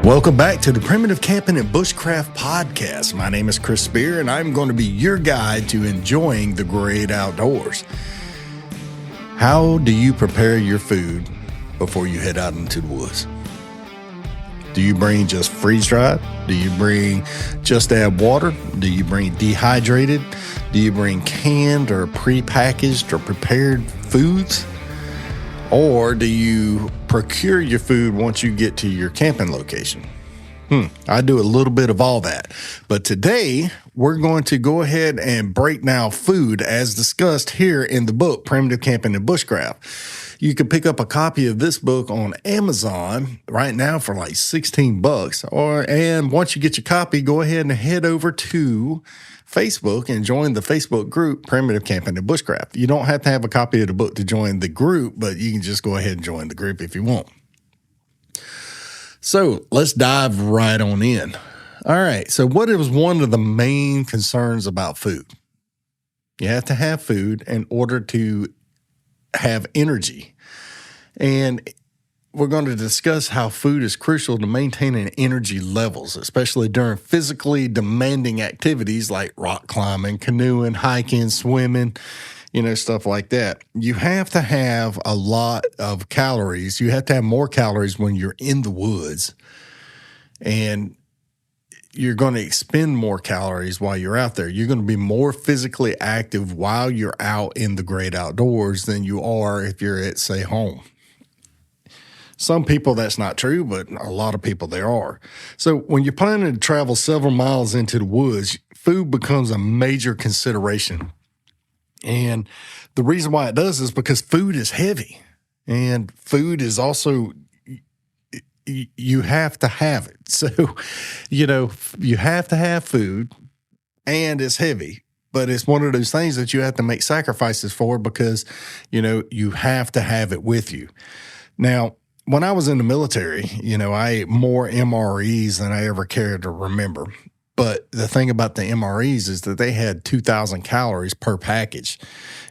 Welcome back to the Primitive Camping and Bushcraft podcast. My name is Chris Speir, and I'm going to be your guide to enjoying the great outdoors. How do you prepare your food before you head out into the woods? Do you bring just freeze-dried? Do you bring just add water? Do you bring dehydrated? Do you bring canned or pre-packaged or prepared foods? Or do you procure your food once you get to your camping location? I do a little bit of all that. But today, we're going to go ahead and break down food as discussed here in the book, Primitive Camping and Bushcraft. You can pick up a copy of this book on Amazon right now for like $16. And once you get your copy, go ahead and head over to Facebook and join the Facebook group, Primitive Camping and Bushcraft. You don't have to have a copy of the book to join the group, but you can just go ahead and join the group if you want. So let's dive right on in. All right. So what is one of the main concerns about food? You have to have food in order to have energy. And we're going to discuss how food is crucial to maintaining energy levels, especially during physically demanding activities like rock climbing, canoeing, hiking, swimming, stuff like that. You have to have a lot of calories. You have to have more calories when you're in the woods, and you're going to expend more calories while you're out there. You're going to be more physically active while you're out in the great outdoors than you are if you're at, say, home. Some people, that's not true, but a lot of people there are. So when you're planning to travel several miles into the woods, food becomes a major consideration. And the reason why it does is because food is heavy. And food is also, you have to have it. So, you have to have food, and it's heavy. But it's one of those things that you have to make sacrifices for because, you have to have it with you. Now, when I was in the military, I ate more MREs than I ever cared to remember. But the thing about the MREs is that they had 2,000 calories per package.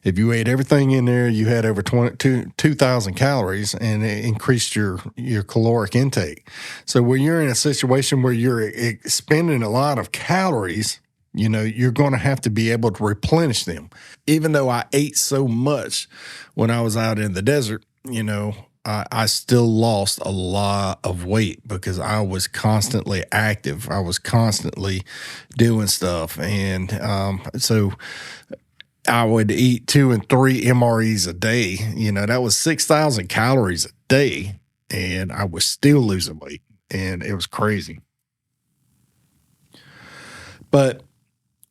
If you ate everything in there, you had over 2,000 calories, and it increased your caloric intake. So when you're in a situation where you're expending a lot of calories, you're going to have to be able to replenish them. Even though I ate so much when I was out in the desert, I still lost a lot of weight because I was constantly active. I was constantly doing stuff. And so I would eat 2 and 3 MREs a day. That was 6,000 calories a day. And I was still losing weight. And it was crazy. But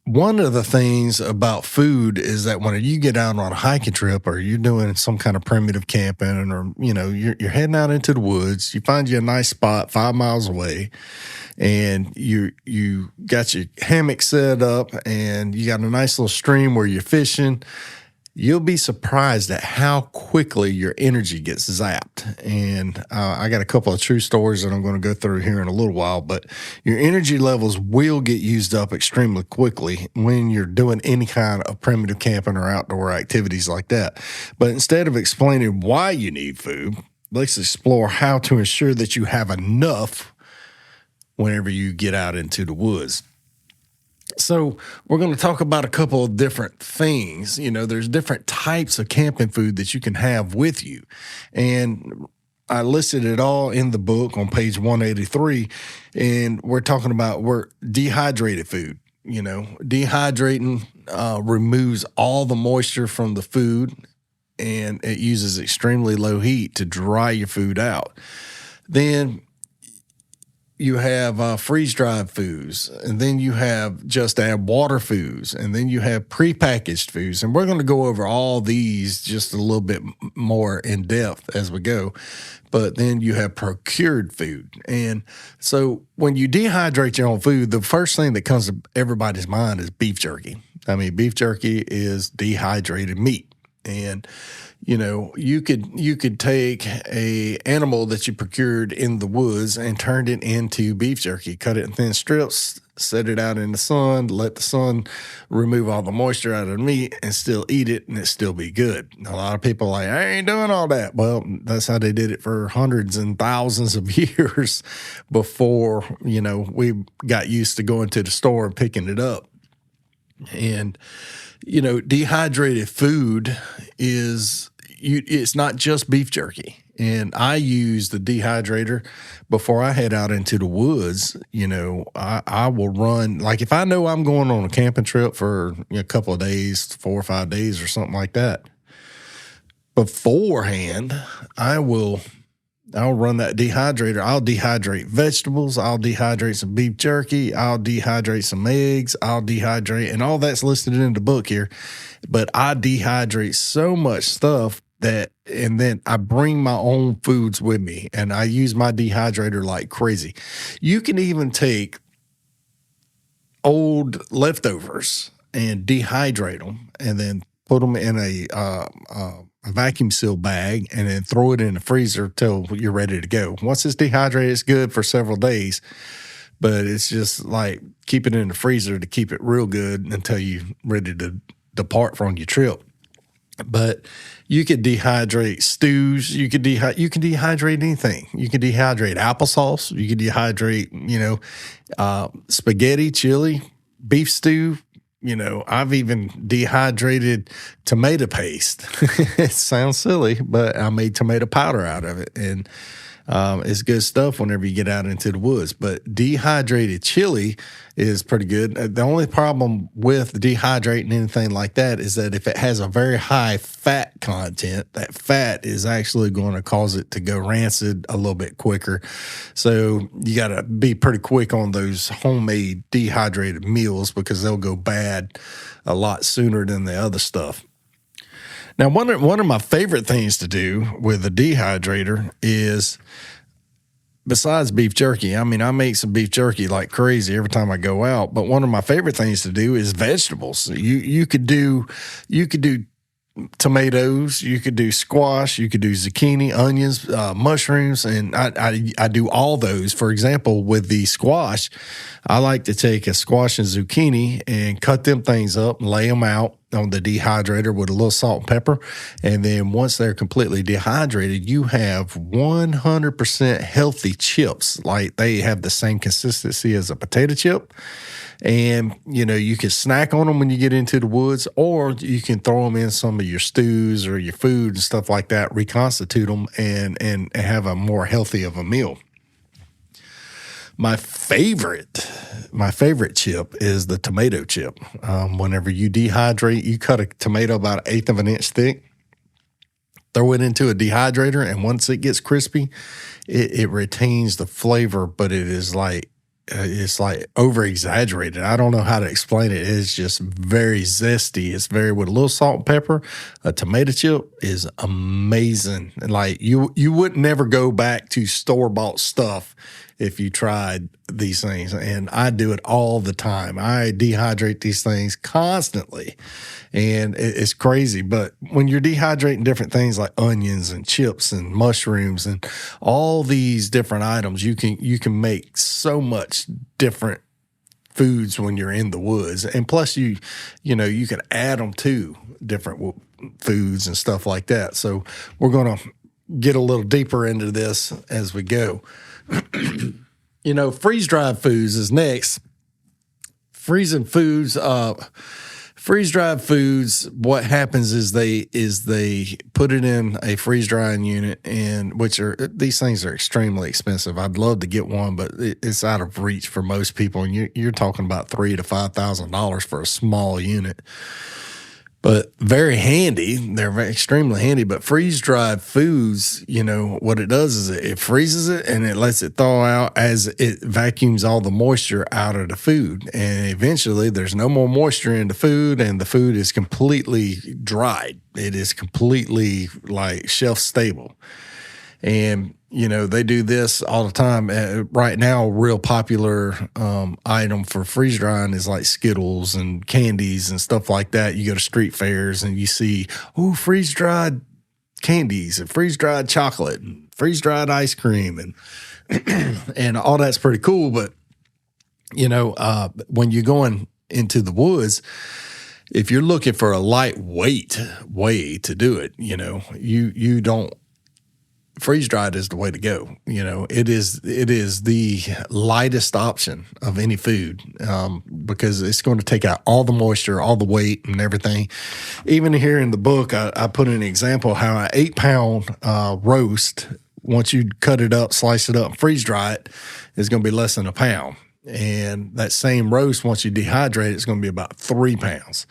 one of the things about food is that when you get out on a hiking trip or you're doing some kind of primitive camping or, you're heading out into the woods, you find you a nice spot 5 miles away and you got your hammock set up and you got a nice little stream where you're fishing, you'll be surprised at how quickly your energy gets zapped. And I got a couple of true stories that I'm going to go through here in a little while, but your energy levels will get used up extremely quickly when you're doing any kind of primitive camping or outdoor activities like that. But instead of explaining why you need food, let's explore how to ensure that you have enough whenever you get out into the woods. So we're going to talk about a couple of different things. There's different types of camping food that you can have with you. And I listed it all in the book on page 183. And we're talking about dehydrated food. Dehydrating removes all the moisture from the food, and it uses extremely low heat to dry your food out. Then you have freeze-dried foods, and then you have just add water foods, and then you have prepackaged foods. And we're going to go over all these just a little bit more in depth as we go. But then you have procured food. And so when you dehydrate your own food, the first thing that comes to everybody's mind is beef jerky. Beef jerky is dehydrated meat. And you could take a animal that you procured in the woods and turned it into beef jerky, cut it in thin strips, set it out in the sun, let the sun remove all the moisture out of the meat, and still eat it, and it still be good. A lot of people are like, I ain't doing all that. Well, that's how they did it for hundreds and thousands of years before, we got used to going to the store and picking it up. And, dehydrated food it's not just beef jerky. And I use the dehydrator before I head out into the woods. I will run, like if I know I'm going on a camping trip for a couple of days, 4 or 5 days or something like that, beforehand, I'll run that dehydrator. I'll dehydrate vegetables. I'll dehydrate some beef jerky. I'll dehydrate some eggs. I'll dehydrate, and all that's listed in the book here. But I dehydrate so much stuff and then I bring my own foods with me, and I use my dehydrator like crazy. You can even take old leftovers and dehydrate them, and then put them in a vacuum seal bag, and then throw it in the freezer till you're ready to go. Once it's dehydrated, it's good for several days, but it's just like keep it in the freezer to keep it real good until you're ready to depart from your trip. But you could dehydrate stews. You can dehydrate anything. You can dehydrate applesauce. You can dehydrate, spaghetti, chili, beef stew. I've even dehydrated tomato paste. It sounds silly, but I made tomato powder out of it. And it's good stuff whenever you get out into the woods. But dehydrated chili is pretty good. The only problem with dehydrating anything like that is that if it has a very high fat content, that fat is actually going to cause it to go rancid a little bit quicker. So you got to be pretty quick on those homemade dehydrated meals because they'll go bad a lot sooner than the other stuff. Now, one of my favorite things to do with a dehydrator is, besides beef jerky, I make some beef jerky like crazy every time I go out, but one of my favorite things to do is vegetables. You could do tomatoes, you could do squash, you could do zucchini, onions, mushrooms, and I do all those. For example, with the squash, I like to take a squash and zucchini and cut them things up and lay them out on the dehydrator with a little salt and pepper. And then once they're completely dehydrated, you have 100% healthy chips. Like they have the same consistency as a potato chip. And, you can snack on them when you get into the woods, or you can throw them in some of your stews or your food and stuff like that, reconstitute them and have a more healthy of a meal. My favorite chip is the tomato chip. Whenever you dehydrate, you cut a tomato about 1/8 of an inch thick, throw it into a dehydrator, and once it gets crispy, it retains the flavor, but it is like, it's like over exaggerated. I don't know how to explain it. It's just very zesty. It's very with a little salt and pepper. A tomato chip is amazing. And like you would never go back to store-bought stuff if you tried these things. And I do it all the time. I dehydrate these things constantly. And it's crazy. But when you're dehydrating different things like onions and chips and mushrooms and all these different items, you can make so much different foods when you're in the woods. And plus you can add them to different foods and stuff like that. So we're going to get a little deeper into this as we go. Freeze-dried foods is next. Freeze-dried foods, what happens is they put it in a freeze-drying unit, and these things are extremely expensive. I'd love to get one, but it's out of reach for most people, and you're talking about $3,000 to $5,000 for a small unit. But very handy. They're extremely handy. But freeze-dried foods, what it does is it freezes it and it lets it thaw out as it vacuums all the moisture out of the food. And eventually there's no more moisture in the food, and the food is completely dried. It is completely like shelf stable. And, they do this all the time. Right now, a real popular item for freeze drying is like Skittles and candies and stuff like that. You go to street fairs and you see, freeze dried candies and freeze dried chocolate and freeze dried ice cream and and all that's pretty cool. But when you're going into the woods, if you're looking for a lightweight way to do it, you don't freeze dried is the way to go. It is the lightest option of any food because it's going to take out all the moisture, all the weight, and everything. Even here in the book, I put an example how an 8-pound roast, once you cut it up, slice it up, and freeze dry it, is going to be less than a pound. And that same roast, once you dehydrate it, it's going to be about 3 pounds.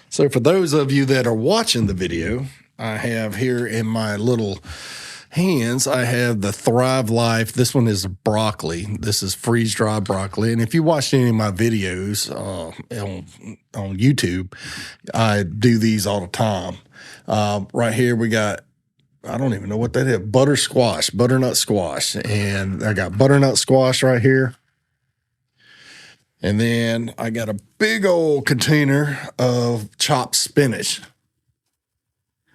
So for those of you that are watching the video, I have here in my little hands, I have the Thrive Life. This one is broccoli. This is freeze-dried broccoli. And if you watched any of my videos on YouTube, I do these all the time. Right here we got, I don't even know what that is, butternut squash. And I got butternut squash right here. And then I got a big old container of chopped spinach.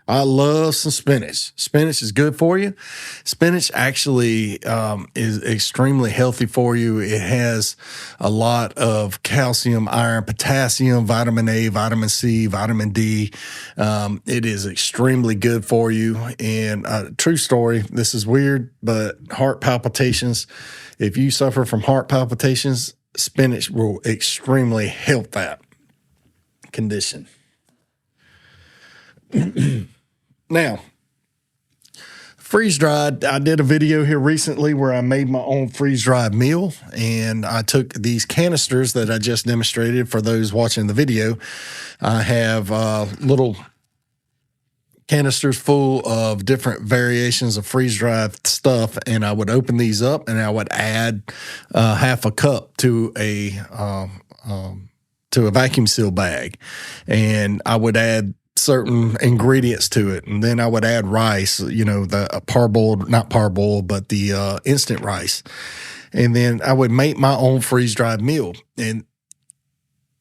I love some spinach. Spinach is good for you. Spinach actually is extremely healthy for you. It has a lot of calcium, iron, potassium, vitamin A, vitamin C, vitamin D. It is extremely good for you. And true story, this is weird, but heart palpitations, if you suffer from heart palpitations, spinach will extremely help that condition. Now, freeze-dried, I did a video here recently where I made my own freeze-dried meal, and I took these canisters that I just demonstrated for those watching the video. I have little canisters full of different variations of freeze-dried stuff, and I would open these up and I would add half a cup to a vacuum seal bag, and I would add certain ingredients to it, and then I would add rice, the parboiled, not parboiled, but the instant rice, and then I would make my own freeze-dried meal. And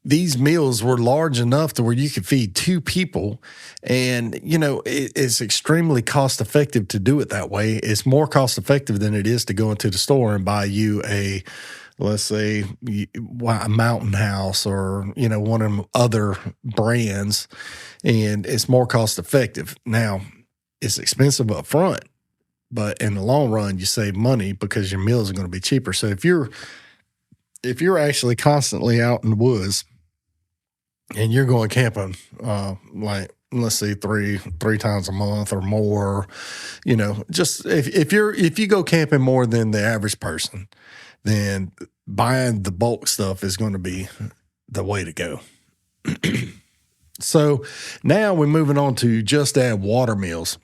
these meals were large enough to where you could feed 2 people. And, it's extremely cost effective to do it that way. It's more cost effective than it is to go into the store and buy you let's say a Mountain House or, one of them other brands. And it's more cost effective. Now, it's expensive up front, but in the long run, you save money because your meals are going to be cheaper. So if you're actually constantly out in the woods, and you're going camping, let's say three times a month or more, just if you go camping more than the average person, then buying the bulk stuff is going to be the way to go. So now we're moving on to just add water meals.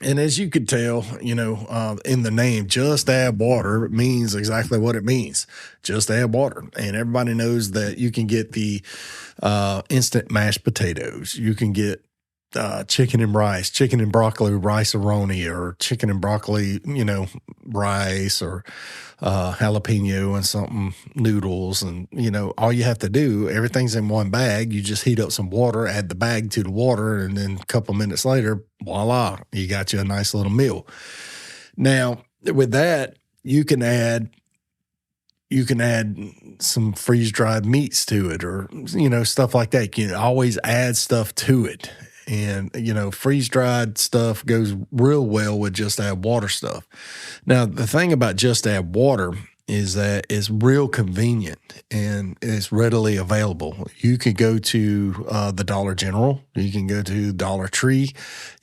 And as you could tell, in the name, just add water means exactly what it means. Just add water. And everybody knows that you can get the instant mashed potatoes. You can get chicken and rice, chicken and broccoli rice-a-roni, or chicken and broccoli, rice, or jalapeno and something noodles. And, all you have to do, everything's in one bag. You just heat up some water, add the bag to the water, and then a couple minutes later, voila, you got you a nice little meal. Now, with that, you can add some freeze-dried meats to it, or, stuff like that. You can always add stuff to it. And, freeze-dried stuff goes real well with just add water stuff. Now, the thing about just add water is that it's real convenient and it's readily available. You could go to the Dollar General. You can go to Dollar Tree,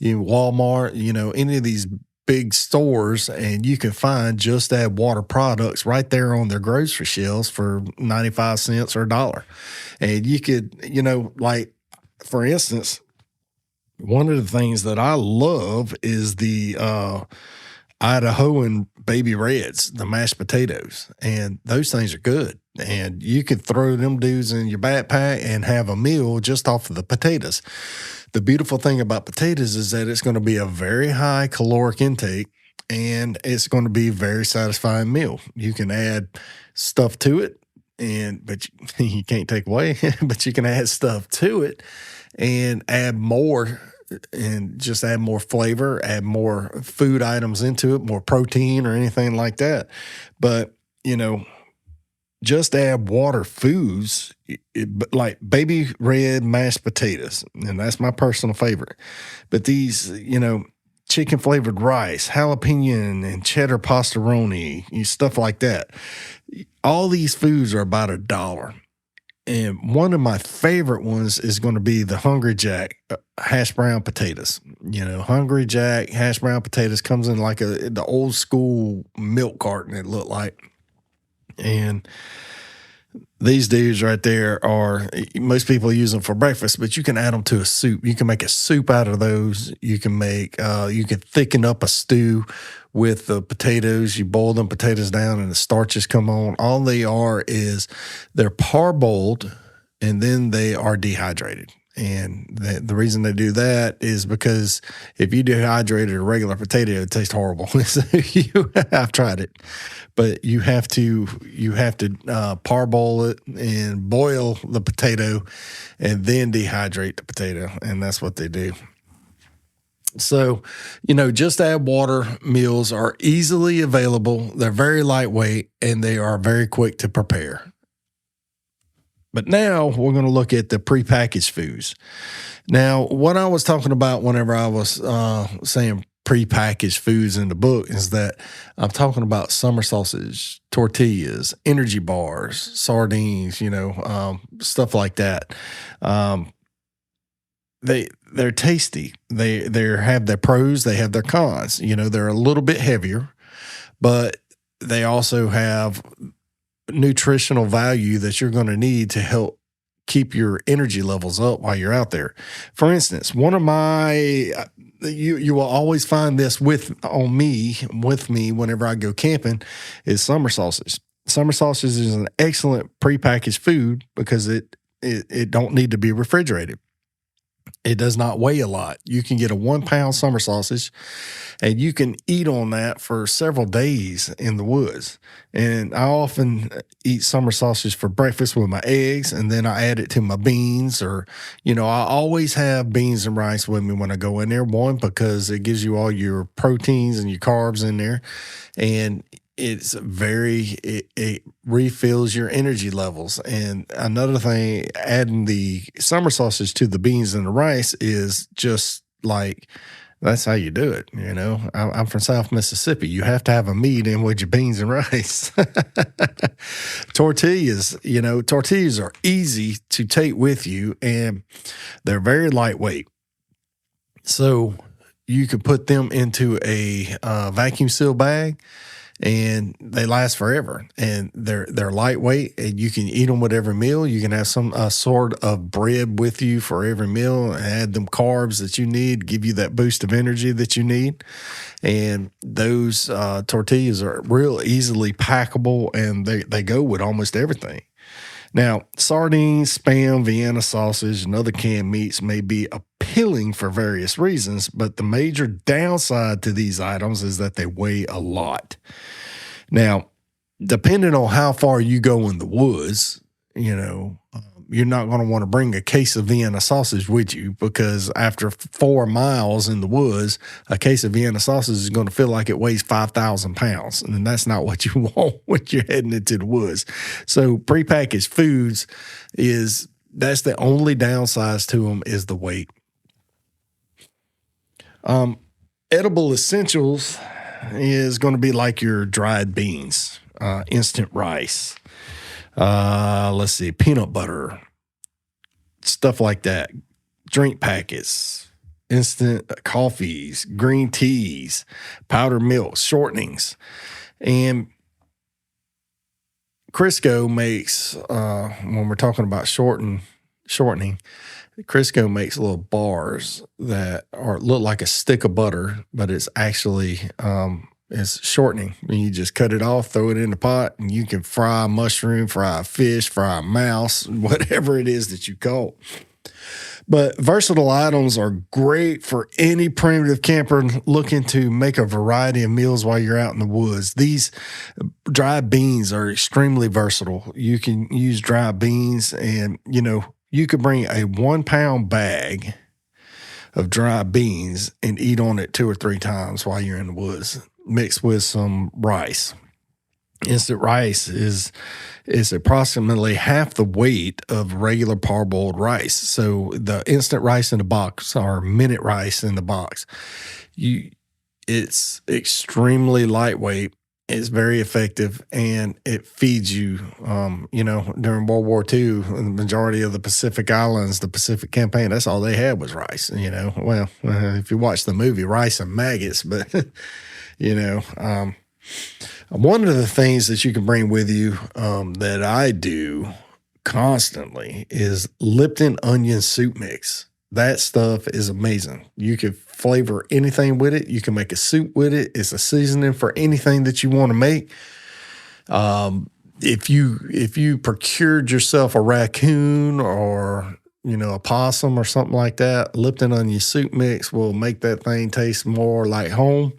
Walmart, any of these big stores, and you can find just add water products right there on their grocery shelves for 95 cents or $1. And you could, for instance, one of the things that I love is the Idahoan Baby Reds, the mashed potatoes. And those things are good. And you could throw them dudes in your backpack and have a meal just off of the potatoes. The beautiful thing about potatoes is that it's going to be a very high caloric intake, and it's going to be a very satisfying meal. You can add stuff to it, but you can't take away, but you can add stuff to it and add more, and just add more flavor, add more food items into it, more protein or anything like that. But, just add water foods like baby red mashed potatoes, and that's my personal favorite. But these, chicken flavored rice, jalapeno and cheddar pastaroni, stuff like that. All these foods are about $1. And one of my favorite ones is going to be the Hungry Jack hash brown potatoes. Hungry Jack hash brown potatoes comes in like the old school milk carton, it looked like. And these dudes right there most people use them for breakfast, but you can add them to a soup. You can make a soup out of those. You can you can thicken up a stew with the potatoes. You boil them potatoes down and the starches come on. All they are is they're parboiled and then they are dehydrated. And the reason they do that is because if you dehydrated a regular potato, it tastes horrible. So I've tried it, but you have to parboil it and boil the potato, and then dehydrate the potato, and that's what they do. So, just add water meals are easily available. They're very lightweight and they are very quick to prepare. But now we're going to look at the prepackaged foods. Now, what I was talking about whenever I was saying prepackaged foods in the book is that I'm talking about summer sausage, tortillas, energy bars, sardines, stuff like that. They're tasty. They have their pros. They have their cons. They're a little bit heavier, but they also have nutritional value that you're going to need to help keep your energy levels up while you're out there. For instance, one of my you will always find this with me whenever I go camping is summer sausage. Summer sausage is an excellent prepackaged food because it don't need to be refrigerated. It does not weigh a lot. You can get a 1 pound summer sausage and you can eat on that for several days in the woods. And I often eat summer sausage for breakfast with my eggs, and then I add it to my beans, or, I always have beans and rice with me when I go in there. One, because it gives you all your proteins and your carbs in there. And it refills your energy levels. And another thing, adding the summer sausage to the beans and the rice is just like, that's how you do it. I'm from South Mississippi. You have to have a meat in with your beans and rice. Tortillas are easy to take with you, and they're very lightweight. So you can put them into a vacuum seal bag, and they last forever, and they're lightweight, and you can eat them with every meal. You can have some sort of bread with you for every meal, and add them carbs that you need, give you that boost of energy that you need. And those tortillas are real easily packable, and they go with almost everything. Now, sardines, Spam, Vienna sausage, and other canned meats may be appealing for various reasons, but the major downside to these items is that they weigh a lot. Now, depending on how far you go in the woods, you're not going to want to bring a case of Vienna sausage with you, because after 4 miles in the woods, a case of Vienna sausage is going to feel like it weighs 5,000 pounds. And that's not what you want when you're heading into the woods. So prepackaged foods that's the only downside to them, is the weight. Edible essentials is going to be like your dried beans, instant rice, let's see, peanut butter, stuff like that, drink packets, instant coffees, green teas, powdered milk, shortenings. And Crisco makes, when we're talking about shortening, Crisco makes little bars that look like a stick of butter, but it's actually it's shortening. You just cut it off, throw it in the pot, and you can fry a mushroom, fry a fish, fry a mouse, whatever it is that you caught. But versatile items are great for any primitive camper looking to make a variety of meals while you're out in the woods. These dried beans are extremely versatile. You can use dried beans, and you could bring a 1 pound bag of dried beans and eat on it 2 or 3 times while you're in the woods, mixed with some rice. Instant rice is approximately half the weight of regular parboiled rice. So the instant rice in the box or minute rice in the box, it's extremely lightweight. It's very effective, and it feeds you. During World War II, the majority of the Pacific Islands, the Pacific Campaign, that's all they had was rice. If you watch the movie Rice and Maggots, but one of the things that you can bring with you that I do constantly is Lipton onion soup mix. That stuff is amazing. You can flavor anything with it. You can make a soup with it. It's a seasoning for anything that you want to make. If you procured yourself a raccoon or a possum or something like that, Lipton onion soup mix will make that thing taste more like home.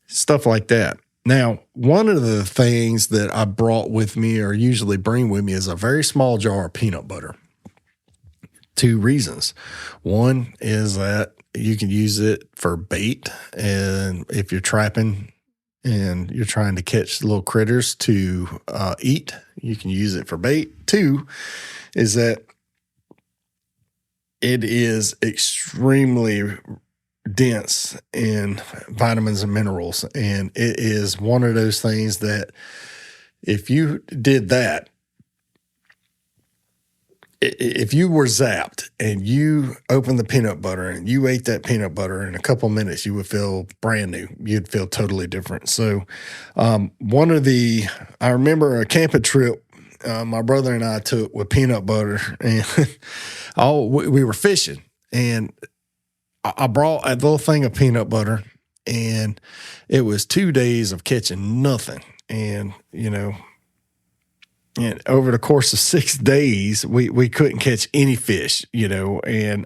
Stuff like that. Now, one of the things that I brought with me or usually bring with me is a very small jar of peanut butter. 2 reasons. One is that you can use it for bait, and if you're trapping and you're trying to catch little critters to eat, you can use it for bait. 2 is that it is extremely dense in vitamins and minerals, and it is one of those things that if you did that, if you were zapped and you opened the peanut butter and you ate that peanut butter in a couple of minutes, you would feel brand new. You'd feel totally different. So I remember a camping trip my brother and I took with peanut butter, and we were fishing, and I brought a little thing of peanut butter, and it was 2 days of catching nothing. And, and over the course of 6 days, we couldn't catch any fish, and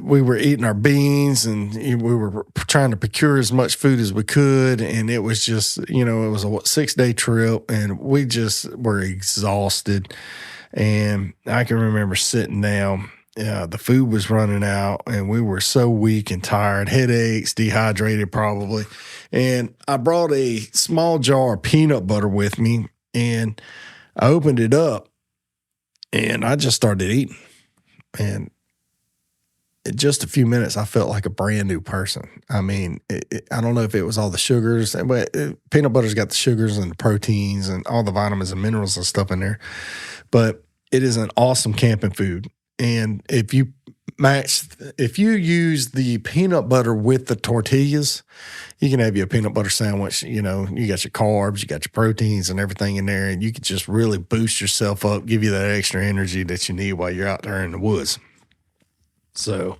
we were eating our beans, and we were trying to procure as much food as we could. And it was just, it was a 6-day trip, and we just were exhausted. And I can remember sitting down. The food was running out, and we were so weak and tired, headaches, dehydrated probably. And I brought a small jar of peanut butter with me, and I opened it up, and I just started eating. And in just a few minutes, I felt like a brand new person. I mean, I don't know if it was all the sugars, but peanut butter's got the sugars and the proteins and all the vitamins and minerals and stuff in there. But it is an awesome camping food. And if you use the peanut butter with the tortillas, you can have your peanut butter sandwich. You got your carbs, you got your proteins and everything in there, and you can just really boost yourself up, give you that extra energy that you need while you're out there in the woods. So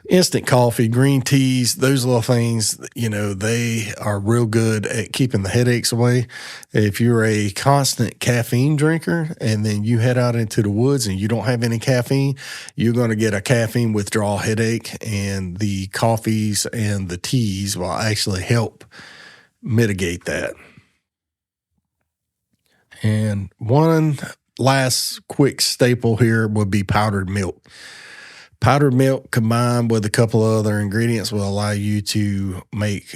instant coffee, green teas, those little things, they are real good at keeping the headaches away. If you're a constant caffeine drinker and then you head out into the woods and you don't have any caffeine, you're going to get a caffeine withdrawal headache, and the coffees and the teas will actually help mitigate that. And one last quick staple here would be powdered milk. Powdered milk combined with a couple of other ingredients will allow you to make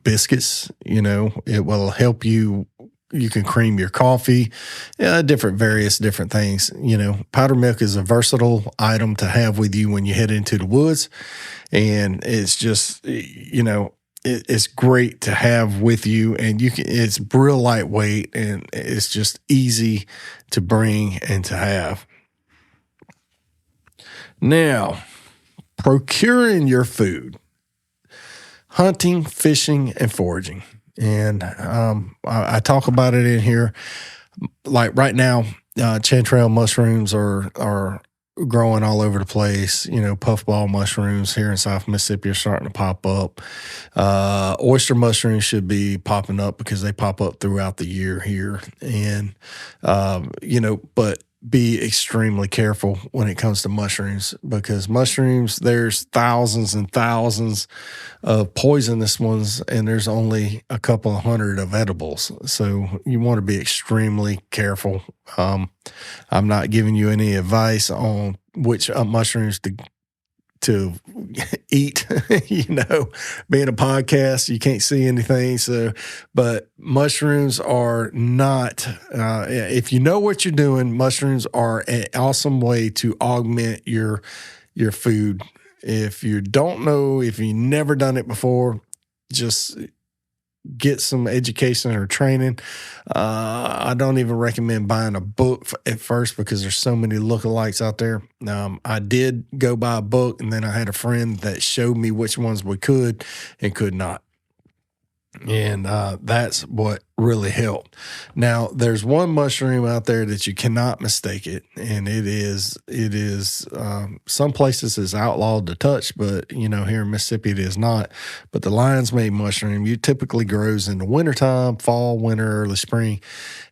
biscuits. It will help you. You can cream your coffee, various different things. Powdered milk is a versatile item to have with you when you head into the woods, and it's just, it's great to have with you, and it's real lightweight, and it's just easy to bring and to have. Now, procuring your food, hunting, fishing, and foraging. And I talk about it in here. Like right now, chanterelle mushrooms are growing all over the place. Puffball mushrooms here in South Mississippi are starting to pop up. Oyster mushrooms should be popping up because they pop up throughout the year here. And, but be extremely careful when it comes to mushrooms, because mushrooms, there's thousands and thousands of poisonous ones, and there's only a couple of hundred of edibles. So you want to be extremely careful. I'm not giving you any advice on which mushrooms to to eat, being a podcast, you can't see anything. So, but mushrooms are not, if you know what you're doing, mushrooms are an awesome way to augment your food. If you don't know, if you've never done it before, just get some education or training. I don't even recommend buying a book at first because there's so many lookalikes out there. I did go buy a book, and then I had a friend that showed me which ones we could and could not. And that's what really helped. Now, there's one mushroom out there that you cannot mistake it, and it is some places it's outlawed to touch, but here in Mississippi it is not. But the lion's mane mushroom, you typically grows in the wintertime, fall, winter, early spring,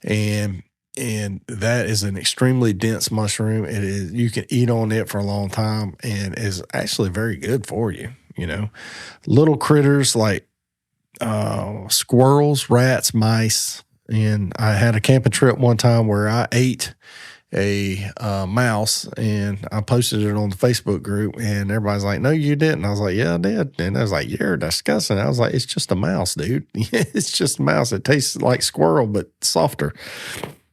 and that is an extremely dense mushroom. It is, you can eat on it for a long time, and is actually very good for you. Little critters like squirrels, rats, mice. And I had a camping trip one time where I ate a mouse, and I posted it on the Facebook group, and everybody's like, "No, you didn't." I was like, "Yeah, I did." And I was like, "You're disgusting." I was like, "It's just a mouse, dude. It's just a mouse. It tastes like squirrel, but softer.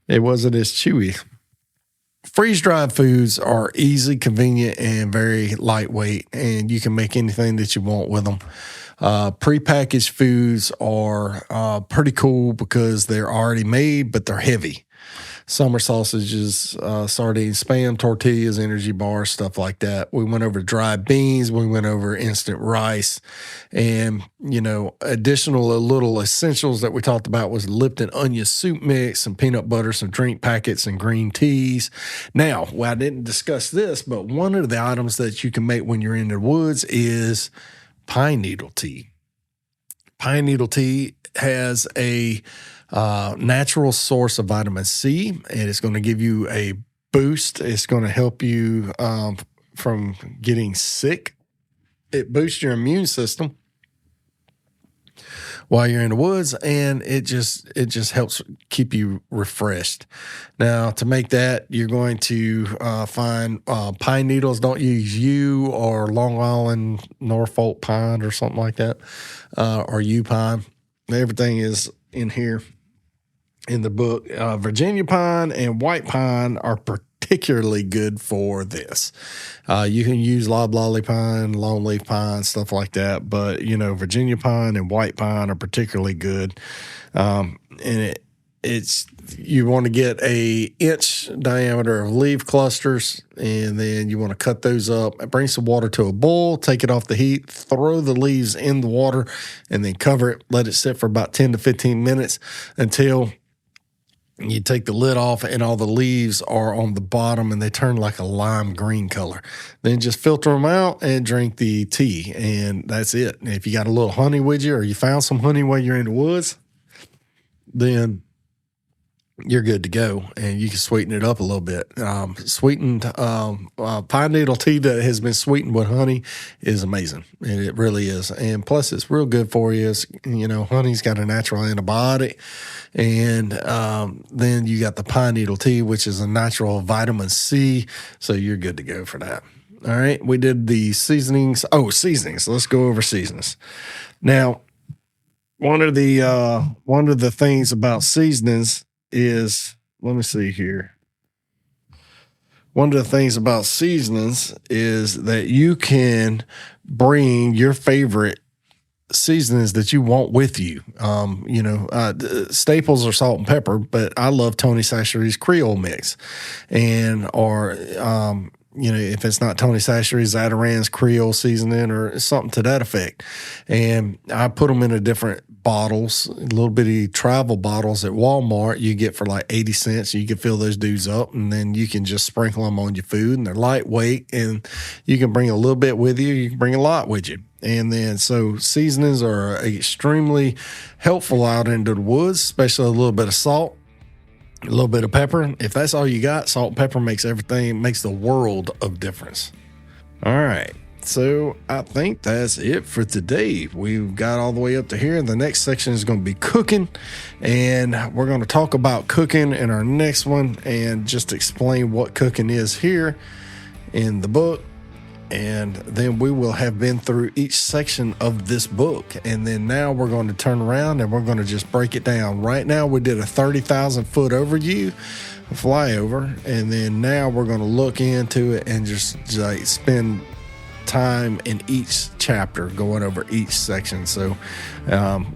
It wasn't as chewy." Freeze-dried foods are easy, convenient, and very lightweight, and you can make anything that you want with them. Prepackaged foods are pretty cool because they're already made, but they're heavy. Summer sausages, sardines, Spam, tortillas, energy bars, stuff like that. We went over dried beans. We went over instant rice. And, additional little essentials that we talked about was Lipton onion soup mix, some peanut butter, some drink packets, and green teas. Now, I didn't discuss this, but one of the items that you can make when you're in the woods is pine needle tea. Pine needle tea has a natural source of vitamin C, and it's going to give you a boost. It's going to help you from getting sick. It boosts your immune system while you're in the woods, and it just helps keep you refreshed. Now, to make that, you're going to find pine needles. Don't use yew or Long Island Norfolk pine or something like that, or yew pine. Everything is in here in the book. Virginia pine and white pine are particularly good for this. You can use loblolly pine, longleaf pine, stuff like that. But, Virginia pine and white pine are particularly good. And it's you want to get a inch diameter of leaf clusters, and then you want to cut those up, bring some water to a boil, take it off the heat, throw the leaves in the water, and then cover it. Let it sit for about 10 to 15 minutes until you take the lid off and all the leaves are on the bottom and they turn like a lime green color. Then just filter them out and drink the tea, and that's it. And if you got a little honey with you, or you found some honey while you're in the woods, then you're good to go, and you can sweeten it up a little bit. Sweetened pine needle tea that has been sweetened with honey is amazing, and it really is. And plus, it's real good for you. Honey's got a natural antibiotic, and then you got the pine needle tea, which is a natural vitamin C, so you're good to go for that. All right, we did the seasonings. Oh, seasonings. Let's go over seasonings. Now, one of the things about seasonings is, let me see here. One of the things about seasonings is that you can bring your favorite seasonings that you want with you. Staples are salt and pepper, but I love Tony Chachere's Creole mix, if it's not Tony Chachere's, Zataran's Creole seasoning or something to that effect. And I put them in a different bottles, little bitty travel bottles at Walmart you get for like 80 cents. You can fill those dudes up, and then you can just sprinkle them on your food, and they're lightweight, and you can bring a little bit with you. You can bring a lot with you. And then, so seasonings are extremely helpful out into the woods, especially a little bit of salt, a little bit of pepper. If that's all you got, salt and pepper makes the world of difference. All right. So I think that's it for today. We've got all the way up to here. The next section is going to be cooking, and we're going to talk about cooking in our next one and just explain what cooking is here in the book. And then we will have been through each section of this book. And then now we're going to turn around and we're going to just break it down. Right now we did a 30,000 foot overview, a flyover. And then now we're going to look into it and just like spend time in each chapter going over each section. So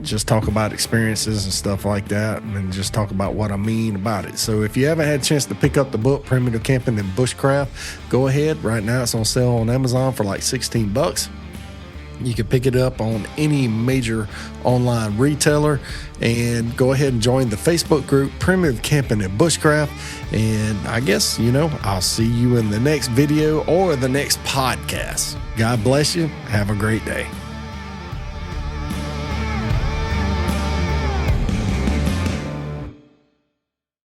just talk about experiences and stuff like that, and just talk about what I mean about it. So if you haven't had a chance to pick up the book Primitive Camping and Bushcraft, go ahead. Right now it's on sale on Amazon for like $16. You can pick it up on any major online retailer, and go ahead and join the Facebook group Primitive Camping and Bushcraft. And I guess, I'll see you in the next video or the next podcast. God bless you. Have a great day.